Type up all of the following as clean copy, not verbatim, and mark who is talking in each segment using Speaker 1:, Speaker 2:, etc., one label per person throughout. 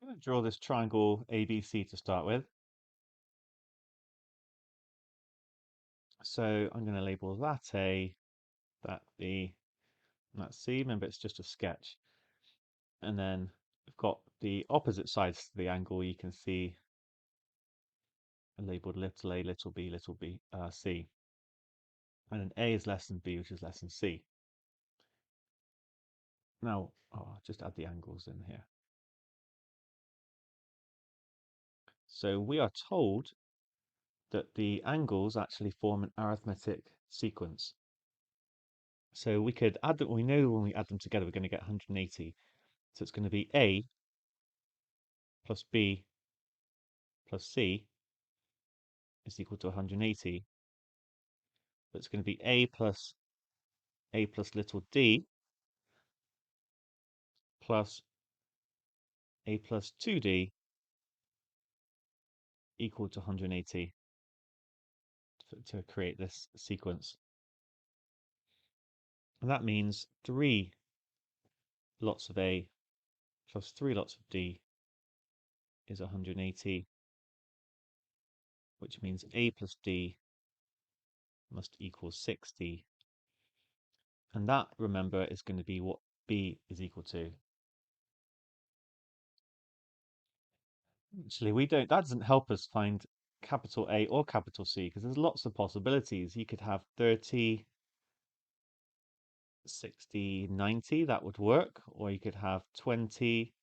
Speaker 1: I'm going to draw this triangle ABC to start with. So I'm going to label that A, that B, and that C. Remember, it's just a sketch. And then we've got the opposite sides to the angle. You can see labeled little a, little b, C. And then A is less than B, which is less than C. Now, I'll just add the angles in here. So we are told that the angles actually form an arithmetic sequence. So we could add them, we know when we add them together, we're going to get 180. So it's going to be A plus B plus C is equal to 180. But it's going to be A plus little d plus A plus 2d equal to 180 to create this sequence. And that means 3 lots of A plus 3 lots of D is 180, which means A plus D must equal 60. And that, remember, is going to be what B is equal to. Actually, that doesn't help us find capital A or capital C because there's lots of possibilities. You could have 30, 60, 90, that would work, or you could have 20,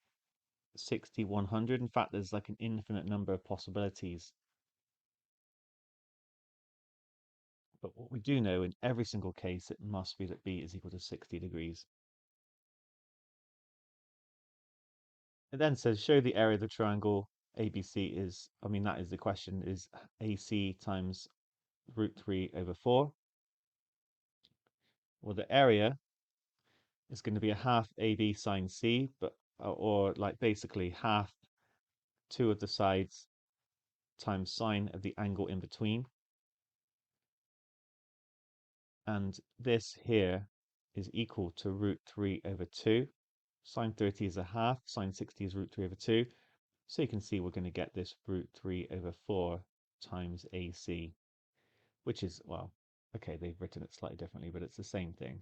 Speaker 1: 60, 100. In fact, there's like an infinite number of possibilities. But what we do know in every single case, it must be that B is equal to 60 degrees. It then says, show the area of the triangle ABC is, that is the question, is AC times root 3 over 4. Well, the area is going to be a half AB sine C, but or like basically half 2 of the sides times sine of the angle in between. And this here is equal to root 3 over 2. Sine 30 is a half, sine 60 is root 3 over 2. So you can see we're going to get this root 3 over 4 times AC, which is, well, okay, they've written it slightly differently, but it's the same thing.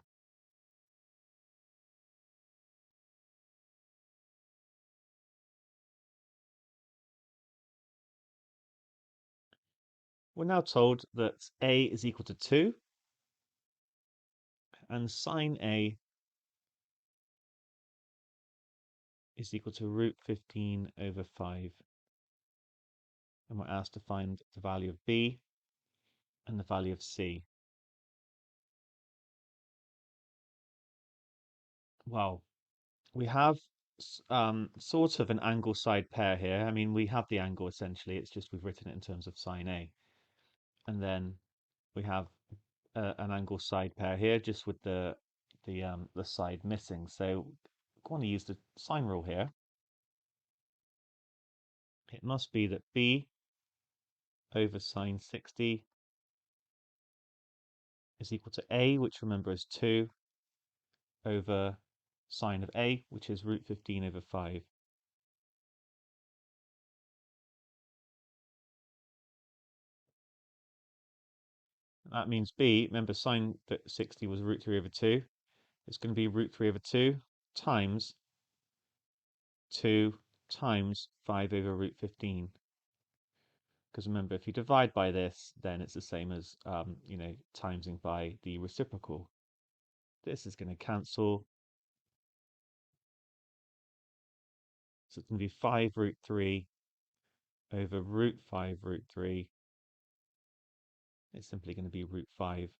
Speaker 1: We're now told that A is equal to 2, and sine A is equal to root 15 over 5. And we're asked to find the value of B and the value of C. Well, we have sort of an angle side pair here. We have the angle essentially, it's just we've written it in terms of sine A. And then we have an angle side pair here, just with the side missing. So I'm going to use the sine rule here. It must be that B over sine 60 is equal to A, which remember is 2, over sine of A, which is root 15 over 5. That means B, remember sine 60 was root 3 over 2. It's going to be root 3 over 2 times 2 times 5 over root 15. Because remember, if you divide by this, then it's the same as, timesing by the reciprocal. This is going to cancel. So it's going to be 5 root 3 over root 5 root 3. It's simply going to be root 5.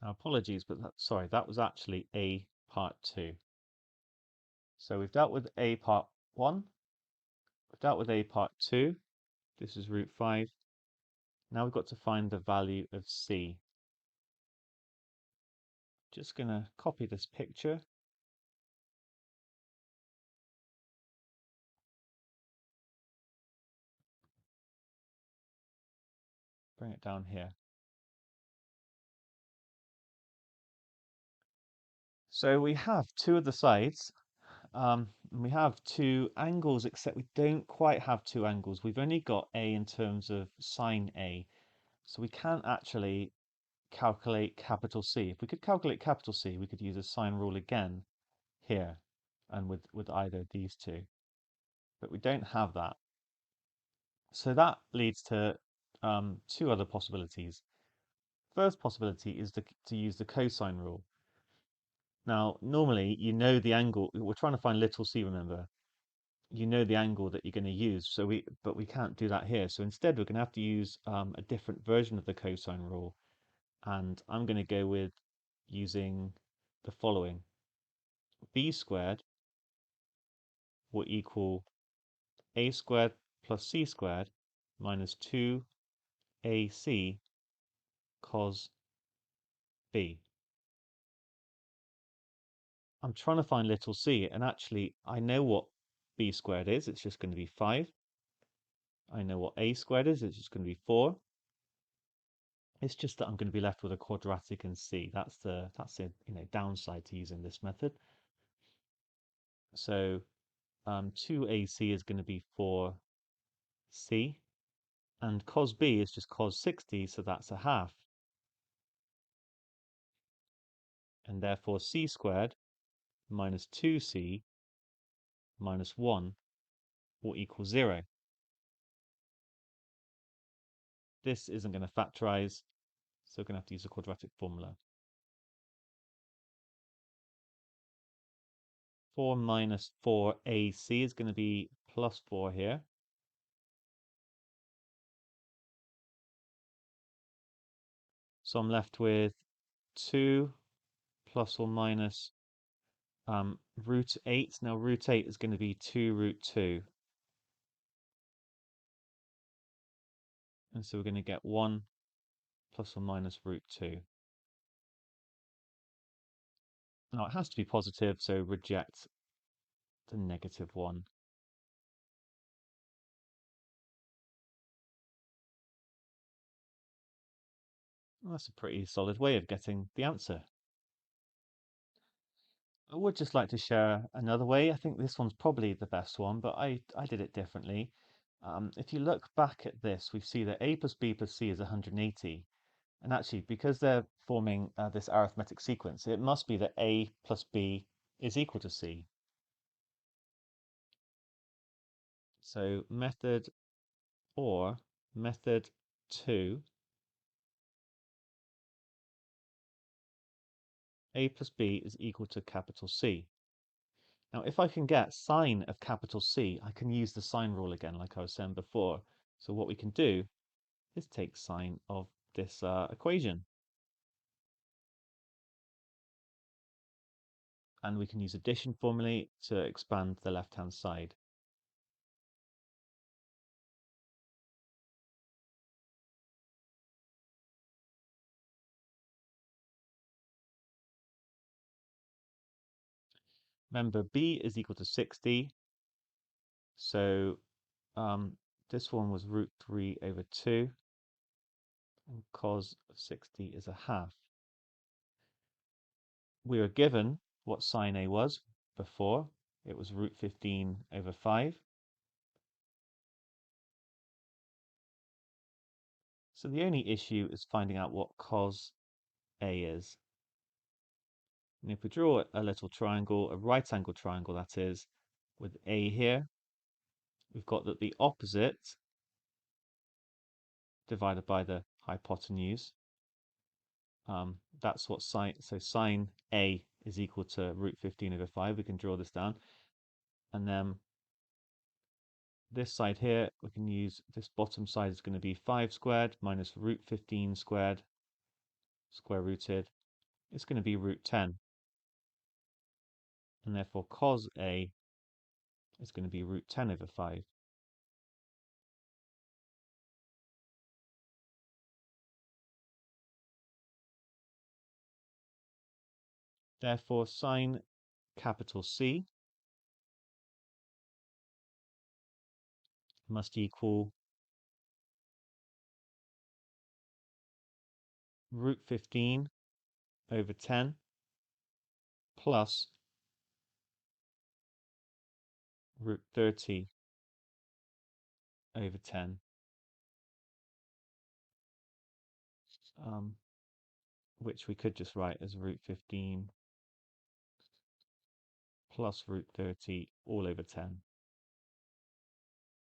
Speaker 1: Now, apologies, but sorry, that was actually A part 2. So we've dealt with A part 1. We've dealt with A part 2. This is root 5. Now we've got to find the value of C. Just going to copy this picture. Bring it down here. So we have two of the sides. And we have two angles, except we don't quite have two angles. We've only got A in terms of sine A. So we can't actually calculate capital C. If we could calculate capital C, we could use a sine rule again here and with either of these two. But we don't have that. So that leads to two other possibilities. First possibility is to use the cosine rule. Now, normally, you know the angle. We're trying to find little c, remember. You know the angle that you're going to use, but we can't do that here. So instead, we're going to have to use a different version of the cosine rule. And I'm going to go with using the following. B squared will equal a squared plus c squared minus 2ac cos b. I'm trying to find little c, and actually I know what b squared is. It's just going to be 5. I know what a squared is. It's just going to be 4. It's just that I'm going to be left with a quadratic in c. That's the downside to using this method. So 2ac is going to be 4c, and cos b is just cos 60, so that's a half. And therefore c squared minus 2c minus 1 will equal 0. This isn't going to factorize, so we're going to have to use a quadratic formula. 4 minus 4ac is going to be plus 4 here. So I'm left with 2 plus or minus root 8. Now root 8 is going to be 2 root 2. And so we're going to get 1 plus or minus root 2. Now it has to be positive, so reject the negative 1. Well, that's a pretty solid way of getting the answer. I would just like to share another way. I think this one's probably the best one, but I did it differently. If you look back at this, we see that a plus b plus c is 180. And actually, because they're forming this arithmetic sequence, it must be that a plus b is equal to c. So method 2, a plus b is equal to capital C. Now, if I can get sine of capital C, I can use the sine rule again, like I was saying before. So what we can do is take sine of this equation. And we can use addition formulae to expand the left-hand side. Remember, b is equal to 60. So this one was root 3 over 2. And cos of 60 is a half. We were given what sine A was before. It was root 15 over 5. So the only issue is finding out what cos A is. And if we draw a little triangle, a right angle triangle that is, with A here, we've got that the opposite divided by the hypotenuse, that's what sine A is equal to root 15 over 5. We can draw this down. And then this side here, we can use this bottom side is going to be 5 squared minus root 15 squared, square rooted. It's going to be root 10. And therefore cos A is going to be root 10 over 5. Therefore sine capital C must equal root 15 over 10 plus root 30 over 10, which we could just write as root 15 plus root 30 all over 10.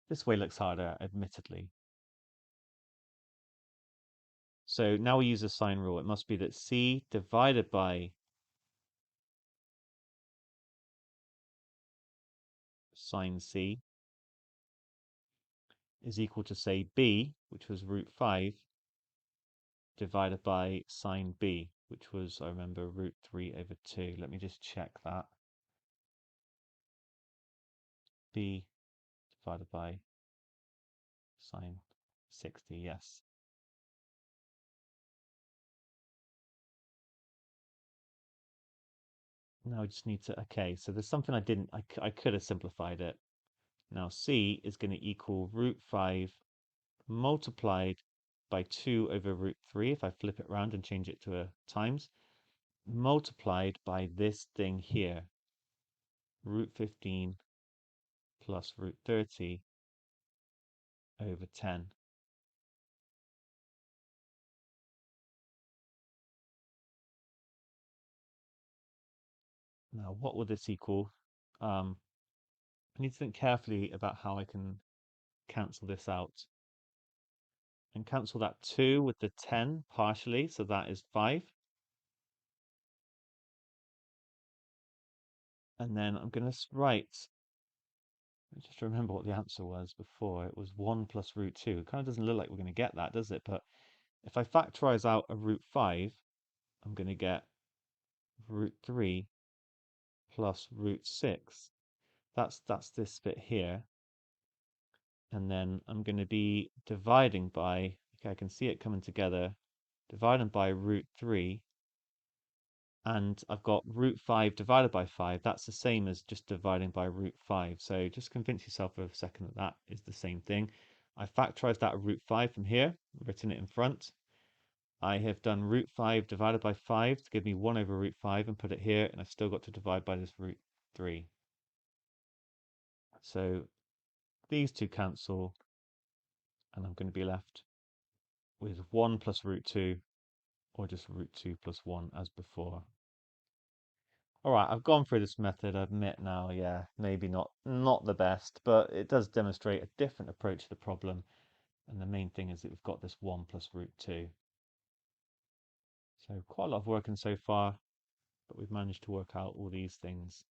Speaker 1: This way looks harder, admittedly. So now we use a sine rule. It must be that c divided by sine c is equal to, say, b, which was root 5, divided by sine b, which was, I remember, root 3 over 2. Let me just check that. B divided by sine 60, yes. Now I just need to, okay, so there's something I could have simplified it. Now c is going to equal root 5 multiplied by 2 over root 3, if I flip it around and change it to a times, multiplied by this thing here, root 15 plus root 30 over 10. Now, what will this equal? I need to think carefully about how I can cancel this out. And cancel that 2 with the 10 partially, so that is 5. And then I'm going to write, just remember what the answer was before. It was 1 plus root 2. It kind of doesn't look like we're going to get that, does it? But if I factorize out a root 5, I'm going to get root 3 plus root 6. That's this bit here. And then I'm going to be dividing by, okay, I can see it coming together, dividing by root 3, and I've got root 5 divided by 5. That's the same as just dividing by root 5. So just convince yourself for a second that that is the same thing. I factorized that root 5 from here, written it in front. I have done root 5 divided by 5 to give me 1 over root 5 and put it here, and I've still got to divide by this root 3. So these two cancel, and I'm going to be left with 1 plus root 2, or just root 2 plus 1 as before. All right, I've gone through this method, I admit now, yeah, maybe not the best, but it does demonstrate a different approach to the problem. And the main thing is that we've got this 1 plus root 2. So quite a lot of working so far, but we've managed to work out all these things.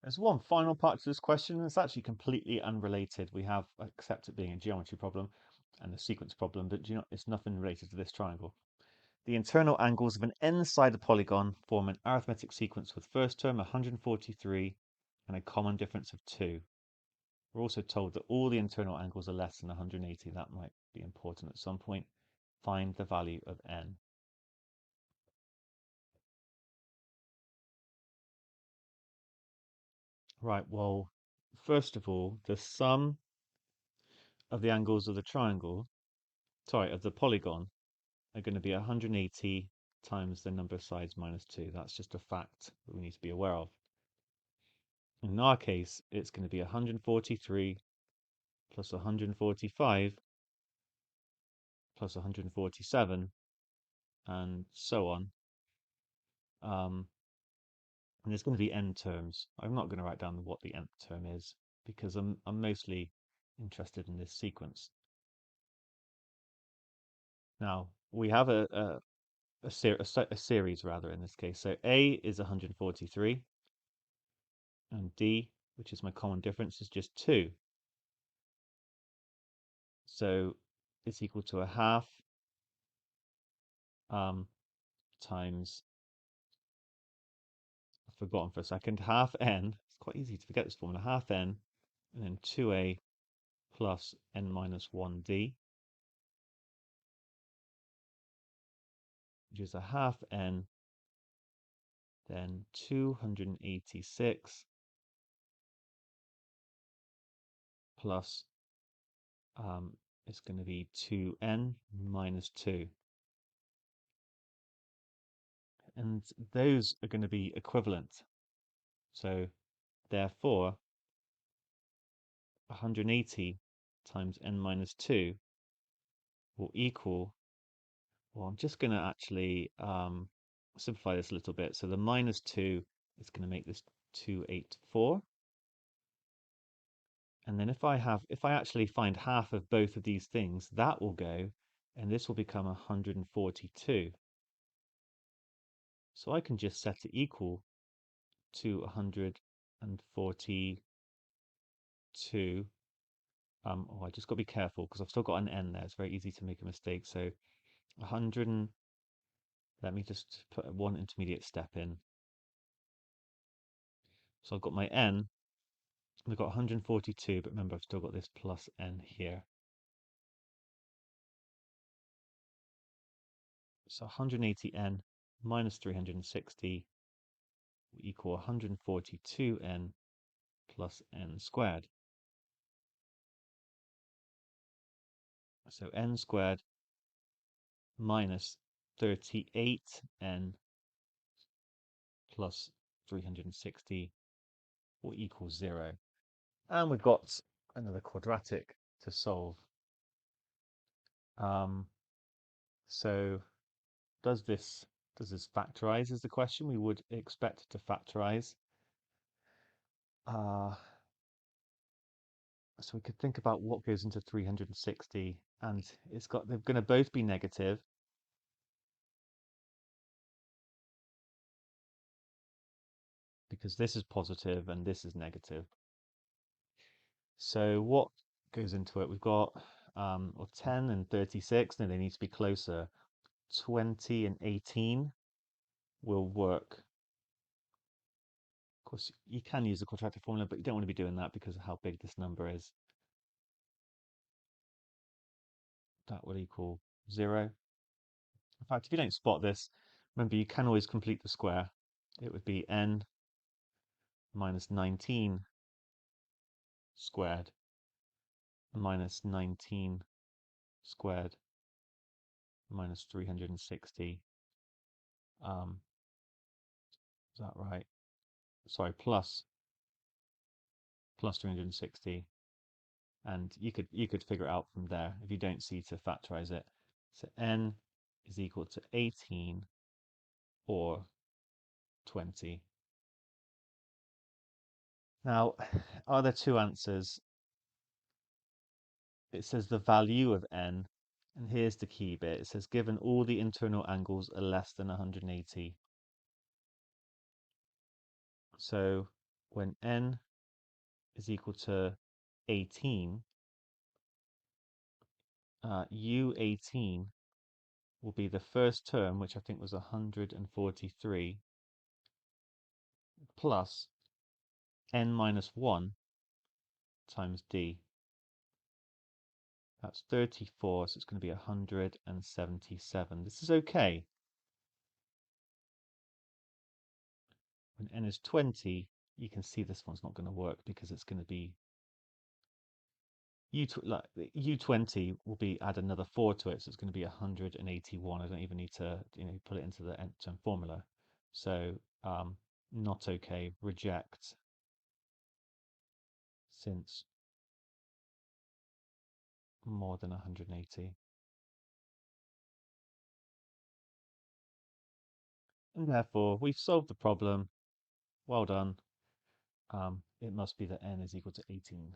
Speaker 1: There's one final part to this question, and it's actually completely unrelated. We have accepted it being a geometry problem and a sequence problem, but you know, it's nothing related to this triangle. The internal angles of an n-sided polygon form an arithmetic sequence with first term 143 and a common difference of 2. We're also told that all the internal angles are less than 180. That might be important at some point. Find the value of n. Right, well, first of all, the sum of the angles of the triangle, sorry, of the polygon, are going to be 180 times the number of sides minus 2. That's just a fact that we need to be aware of. In our case, it's going to be 143 plus 145 plus 147 and so on. And there's going to be n terms. I'm not going to write down what the nth term is because I'm mostly interested in this sequence. Now, we have a series rather in this case. So A is 143 and D, which is my common difference, is just 2. So it's equal to a half times, I've forgotten for a second, half n. It's quite easy to forget this formula. Half n and then 2a plus n minus 1d, which is a half n, then 286 plus it's going to be 2n minus 2. and those are going to be equivalent. So therefore, 180 times n minus 2 will equal, well, I'm just going to actually simplify this a little bit. So the minus 2 is going to make this 284. And then if I actually find half of both of these things, that will go, and this will become 142. So I can just set it equal to 142. Oh, I just got to be careful because I've still got an n there. It's very easy to make a mistake. So 100, and let me just put one intermediate step in. So I've got my n, we've got 142, but remember I've still got this plus n here. So 180n minus 360 will equal 142n plus n squared. So n squared minus 38n plus 360 will equal 0. And we've got another quadratic to solve. So does this factorize is the question. We would expect to factorize. So we could think about what goes into 360, and they're going to both be negative. Because this is positive and this is negative. So what goes into it? We've got 10 and 36. No, they need to be closer. 20 and 18 will work. Of course, you can use the quadratic formula, but you don't want to be doing that because of how big this number is. That will equal 0. In fact, if you don't spot this, remember you can always complete the square. It would be n minus 19 squared minus 19 squared minus 360. Is that right? Sorry, plus 360, and you could figure it out from there if you don't see to factorize it. So n is equal to 18 or 20. Now, are there two answers? It says the value of n, and here's the key bit. It says given all the internal angles are less than 180. So when n is equal to 18, u18 will be the first term, which I think was 143, plus n minus 1 times d. That's 34, so it's going to be 177. This is okay. When n is 20, you can see this one's not going to work because it's going to be u20 will be add another 4 to it, so it's going to be 181. I don't even need to put it into the nth term formula. So not okay, reject, since more than 180. And therefore we've solved the problem. Well done. It must be that n is equal to 18.